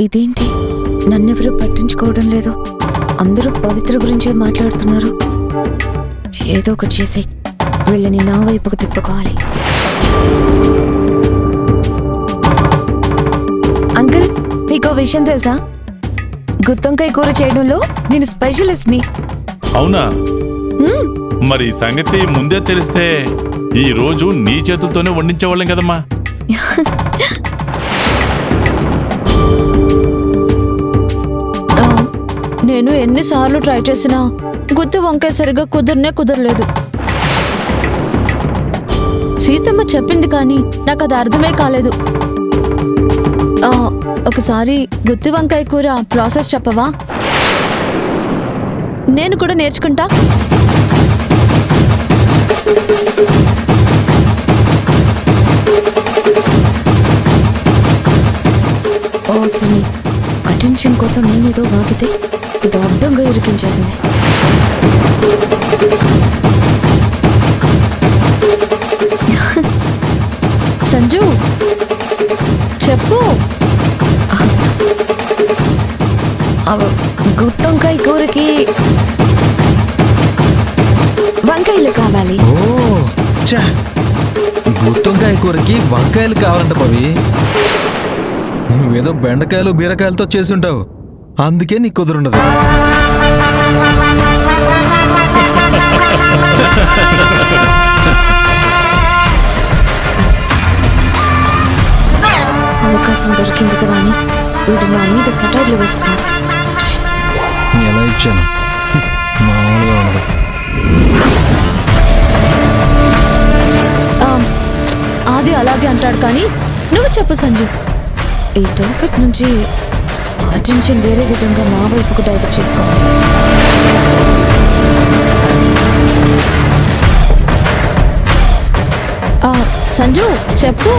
ఇదేంటి నన్నెవరూ పట్టించుకోవడం లేదు. అందరూ పవిత్ర గురించే మాట్లాడుతున్నారు. ఏదో ఒకటి చేసి వీళ్ళని నా వైపుకు తిప్పుకోవాలి. అంకుల్, మీకు విషయం తెలుసా? గుత్తొంకాయ కూర చేయడంలో నేను స్పెషలిస్ట్ని. అవునా? మరి సంగతి ముందే తెలిస్తే ఈ రోజు నీ చేతులతోనే వండించేవాళ్ళం కదమ్మా. నేను ఎన్నిసార్లు ట్రై చేసినా గుత్తి వంకాయ సరిగా కుదరలేదు. సీతమ్మ చెప్పింది కానీ నాకు అది అర్థమే కాలేదు. ఒకసారి గుత్తి వంకాయ కూర ప్రాసెస్ చెప్పవా? నేను కూడా నేర్చుకుంటా. అటెన్షన్ కోసం నేనేదో వాగితే ఇది అడ్డంగా ఇరికించేసింది. సంజు చెప్పు. గుత్తొంకాయ కూరకి వంకాయలు కావాలి. గుత్తొంకాయ కూరకి వంకాయలు కావాలంట పవి. నువ్వేదో బెండకాయలు బీరకాయలతో చేసుంటావు, అందుకే నీకు కుదురుండదు. అవకాశం దొరికింది కదా అని వీడు నా మీద సెటైర్లు వేస్తున్నాడు. ఎలా ఇచ్చాను? మామూలుగా ఉండదు. ఆది అలాగే అంటాడు కానీ నువ్వు చెప్పు సంజు. ఈ టాపిక్ నుంచి అటెన్షన్ వేరే విధంగా నా వైపుకు డైవర్ట్ చేసుకోవాలి. సంజు చెప్పు.